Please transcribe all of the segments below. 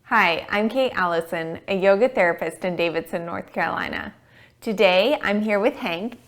Hi, I'm Allison, a yoga therapist in Davidson, North Carolina. Today, I'm here with Hank,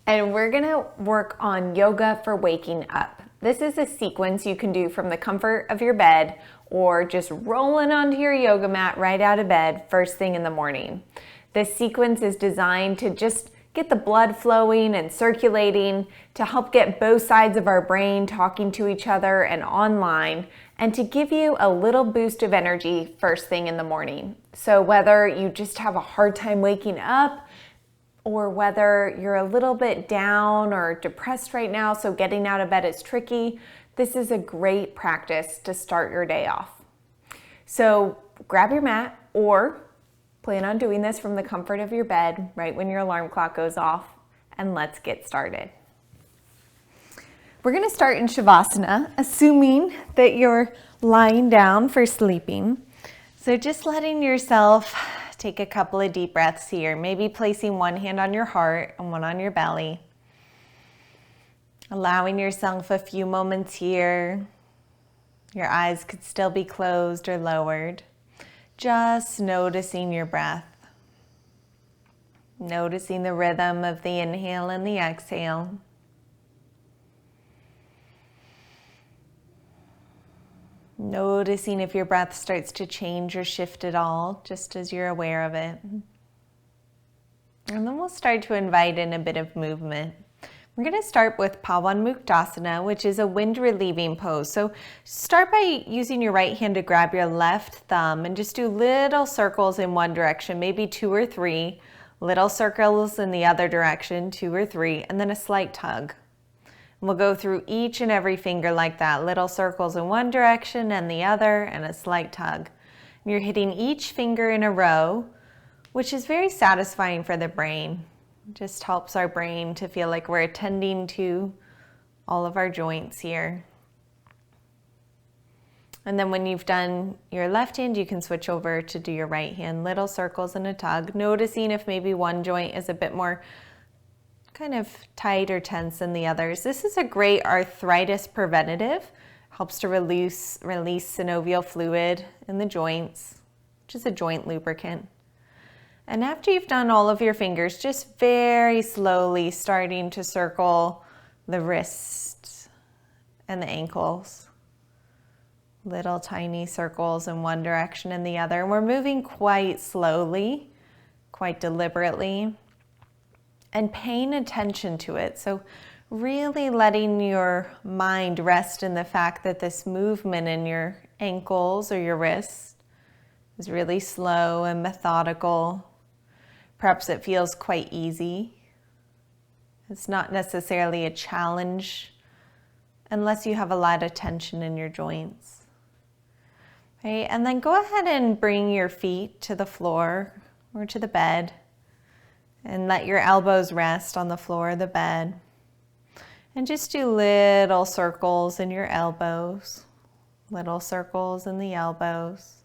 and we're gonna work on yoga for waking up. This is a sequence you can do from the comfort of your bed or just rolling onto your yoga mat right out of bed first thing in the morning. This sequence is designed to just get the blood flowing and circulating, to help get both sides of our brain talking to each other and online, and to give you a little boost of energy first thing in the morning. So whether you just have a hard time waking up, or whether you're a little bit down or depressed right now, so getting out of bed is tricky, this is a great practice to start your day off. So grab your mat, or plan on doing this from the comfort of your bed right when your alarm clock goes off, and let's get started. We're going to start in Shavasana, assuming that you're lying down for sleeping. So just letting yourself take a couple of deep breaths here, maybe placing one hand on your heart and one on your belly. Allowing yourself a few moments here. Your eyes could still be closed or lowered. Just noticing your breath. Noticing the rhythm of the inhale and the exhale. Noticing if your breath starts to change or shift at all, just as you're aware of it. And then we'll start to invite in a bit of movement. We're going to start with Pawanmuktasana, which is a wind relieving pose. So start by using your right hand to grab your left thumb and just do little circles in one direction, maybe 2 or 3, little circles in the other direction, 2 or 3, and then a slight tug. And we'll go through each and every finger like that, little circles in one direction and the other, and a slight tug. And you're hitting each finger in a row, which is very satisfying for the brain. Just helps our brain to feel like we're attending to all of our joints here. And then when you've done your left hand, you can switch over to do your right hand. Little circles and a tug, noticing if maybe one joint is a bit more kind of tight or tense than the others. This is a great arthritis preventative. Helps to release synovial fluid in the joints, which is a joint lubricant. And after you've done all of your fingers, just very slowly starting to circle the wrists and the ankles. Little tiny circles in one direction and the other. And we're moving quite slowly, quite deliberately, and paying attention to it. So really letting your mind rest in the fact that this movement in your ankles or your wrists is really slow and methodical. Perhaps it feels quite easy. It's not necessarily a challenge unless you have a lot of tension in your joints. Okay, and then go ahead and bring your feet to the floor or to the bed and let your elbows rest on the floor of the bed. And just do little circles in your elbows, little circles in the elbows.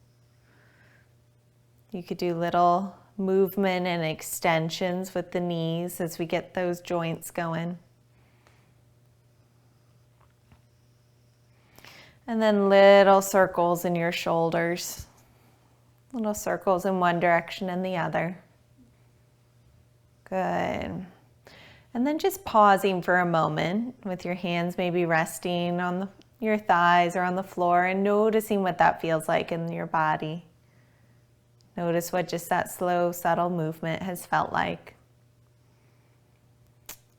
You could do little movement and extensions with the knees as we get those joints going. And then little circles in your shoulders, little circles in one direction and the other. Good. And then just pausing for a moment with your hands maybe resting on your thighs or on the floor and noticing what that feels like in your body. Notice what just that slow, subtle movement has felt like.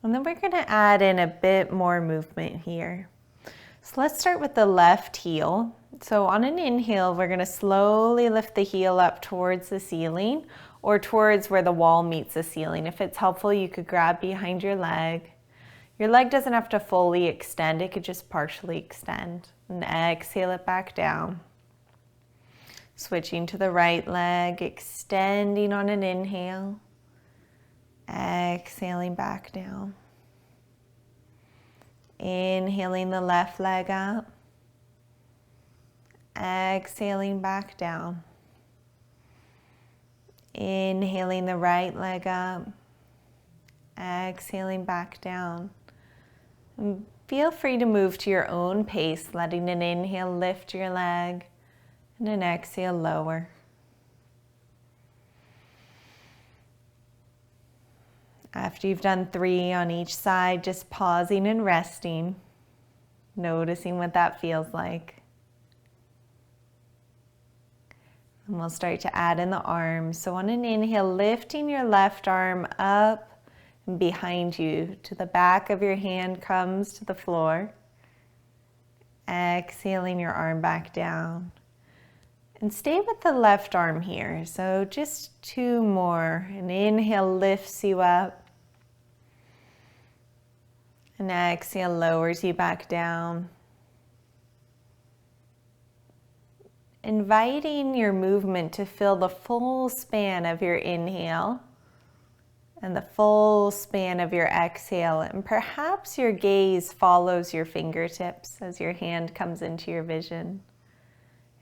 And then we're going to add in a bit more movement here. So let's start with the left heel. So on an inhale, we're going to slowly lift the heel up towards the ceiling or towards where the wall meets the ceiling. If it's helpful, you could grab behind your leg. Your leg doesn't have to fully extend, it could just partially extend. And exhale it back down. Switching to the right leg, extending on an inhale, exhaling back down. Inhaling the left leg up, exhaling back down. Inhaling the right leg up, exhaling back down. And feel free to move to your own pace, letting an inhale lift your leg, And then exhale, lower. After you've done 3 on each side, just pausing and resting, noticing what that feels like. And we'll start to add in the arms. So on an inhale, lifting your left arm up and behind you to the back of your hand comes to the floor. Exhaling your arm back down. And stay with the left arm here. So just 2 more. An inhale lifts you up. And exhale lowers you back down. Inviting your movement to fill the full span of your inhale and the full span of your exhale. And perhaps your gaze follows your fingertips as your hand comes into your vision.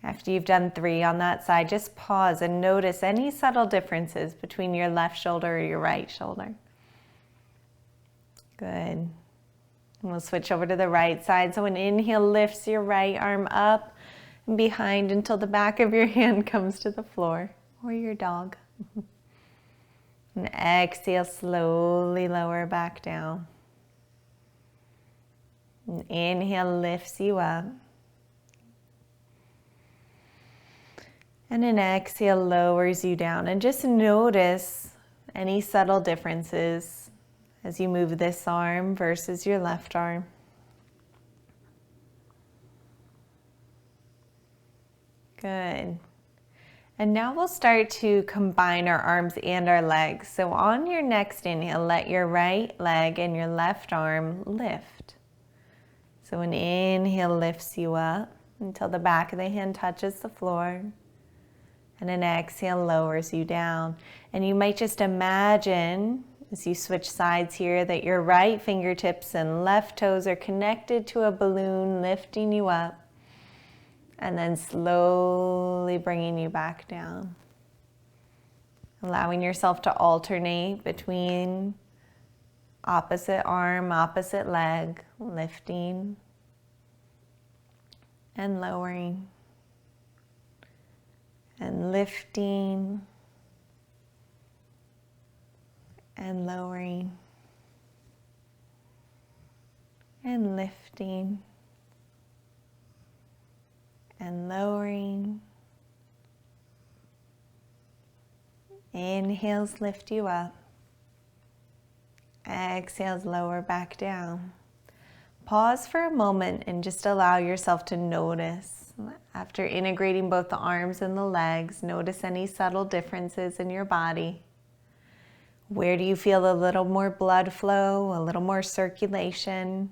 After you've done 3 on that side, just pause and notice any subtle differences between your left shoulder or your right shoulder. Good. And we'll switch over to the right side. So an inhale lifts your right arm up and behind until the back of your hand comes to the floor, or your dog. And exhale, slowly lower back down. And inhale lifts you up. And an exhale lowers you down. And just notice any subtle differences as you move this arm versus your left arm. Good. And now we'll start to combine our arms and our legs. So on your next inhale, let your right leg and your left arm lift. So an inhale lifts you up until the back of the hand touches the floor. And an exhale lowers you down. And you might just imagine as you switch sides here that your right fingertips and left toes are connected to a balloon, lifting you up and then slowly bringing you back down. Allowing yourself to alternate between opposite arm, opposite leg, lifting and lowering and lifting and lowering and lifting and lowering. Inhales lift you up. Exhales lower back down. Pause for a moment and just allow yourself to notice. After integrating both the arms and the legs, notice any subtle differences in your body. Where do you feel a little more blood flow, a little more circulation?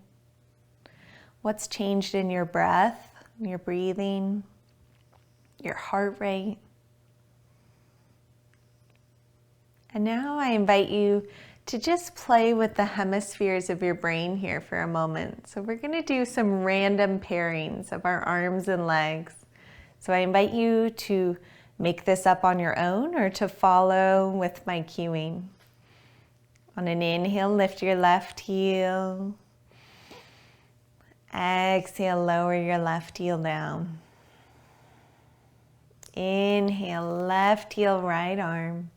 What's changed in your breath, your breathing, your heart rate? And now I invite you to just play with the hemispheres of your brain here for a moment. So we're going to do some random pairings of our arms and legs. So I invite you to make this up on your own or to follow with my cueing. On an inhale, lift your left heel. Exhale, lower your left heel down. Inhale, left heel, right arm.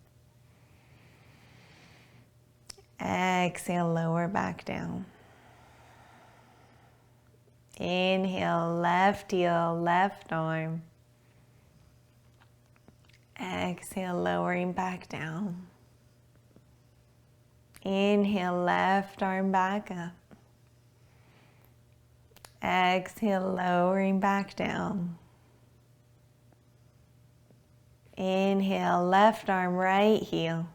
Exhale, lower back down. Inhale, left heel, left arm. Exhale, lowering back down. Inhale, left arm back up. Exhale, lowering back down. Inhale, left arm, right heel.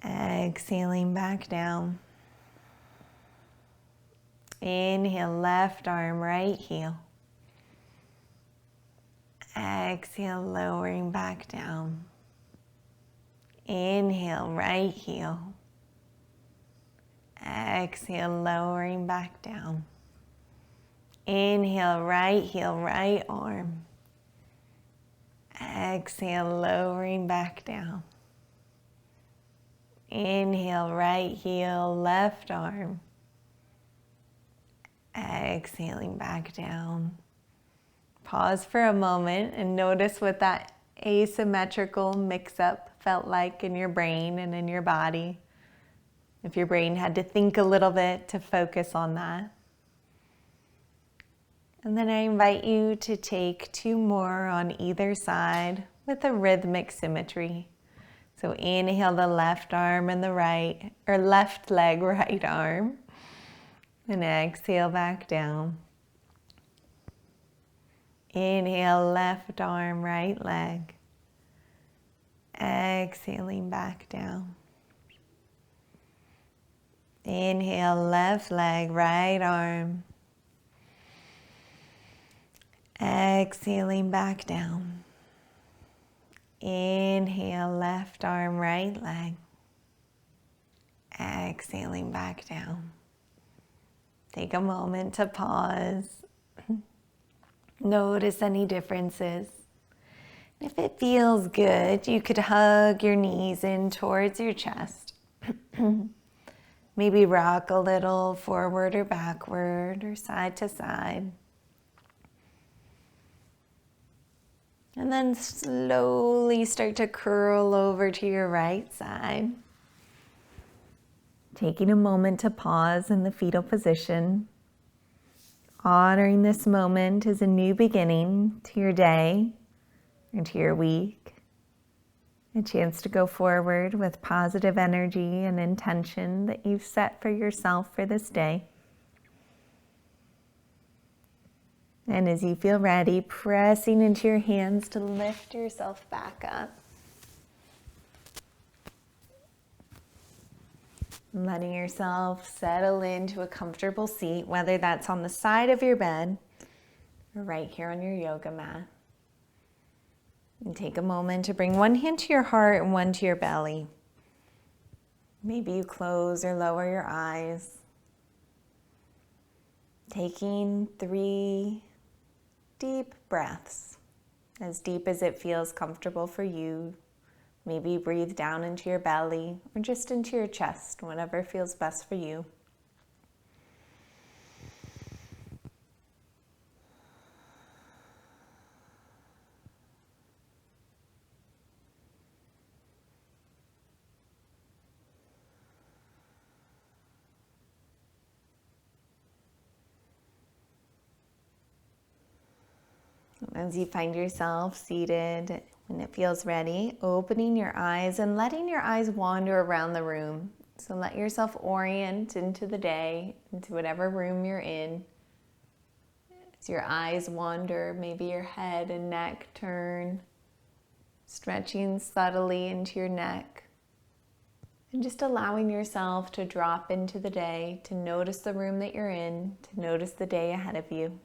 Exhaling back down. Inhale, left arm, right heel. Exhale, lowering back down. Inhale, right heel. Exhale, lowering back down. Inhale, right heel, right arm. Exhale, lowering back down. Inhale, right heel, left arm. Exhaling back down. Pause for a moment and notice what that asymmetrical mix-up felt like in your brain and in your body. If your brain had to think a little bit to focus on that. And then I invite you to take 2 more on either side with a rhythmic symmetry. So inhale the left arm and the right, or left leg, right arm. And exhale back down. Inhale, left arm, right leg. Exhaling back down. Inhale, left leg, right arm. Exhaling back down. Inhale, left arm, right leg. Exhaling back down. Take a moment to pause. Notice any differences. If it feels good, you could hug your knees in towards your chest. Maybe rock a little forward or backward or side to side. And then slowly start to curl over to your right side. Taking a moment to pause in the fetal position. Honoring this moment as a new beginning to your day and to your week. A chance to go forward with positive energy and intention that you've set for yourself for this day. And as you feel ready, pressing into your hands to lift yourself back up. Letting yourself settle into a comfortable seat, whether that's on the side of your bed or right here on your yoga mat. And take a moment to bring one hand to your heart and one to your belly. Maybe you close or lower your eyes. Taking 3 deep breaths, as deep as it feels comfortable for you. Maybe breathe down into your belly or just into your chest, whatever feels best for you. As you find yourself seated, when it feels ready, opening your eyes and letting your eyes wander around the room. So let yourself orient into the day, into whatever room you're in. As your eyes wander, maybe your head and neck turn, stretching subtly into your neck. And just allowing yourself to drop into the day, to notice the room that you're in, to notice the day ahead of you.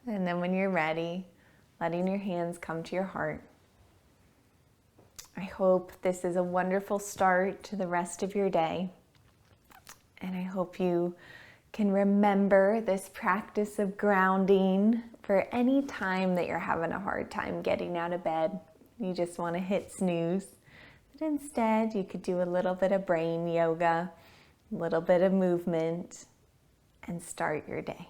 And then when you're ready, letting your hands come to your heart. I hope this is a wonderful start to the rest of your day. And I hope you can remember this practice of grounding for any time that you're having a hard time getting out of bed. You just want to hit snooze. But instead, you could do a little bit of brain yoga, a little bit of movement, and start your day.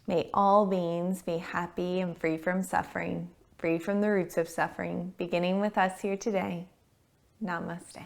May all beings be happy and free from suffering, free from the roots of suffering, beginning with us here today. Namaste.